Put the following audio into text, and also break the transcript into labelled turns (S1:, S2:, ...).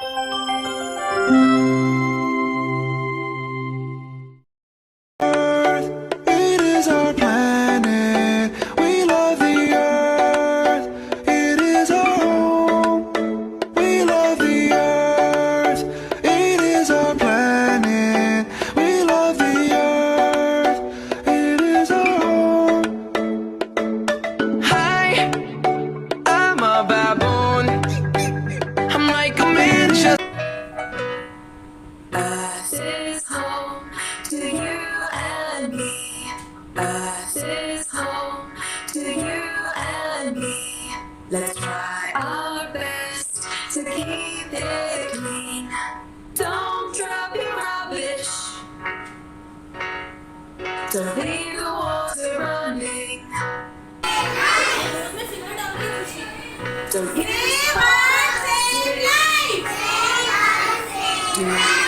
S1: It is our planet. We love the earth. It is our home. We love the earth. It is our planet. We love the earth. It is our home. Hi, I'm a baboon. I'm like a man just.
S2: Earth is home to you and me. Earth is home to you and me. Let's try our best to keep it clean. Don't drop your rubbish. Don't leave the water running. Don't leave the water running.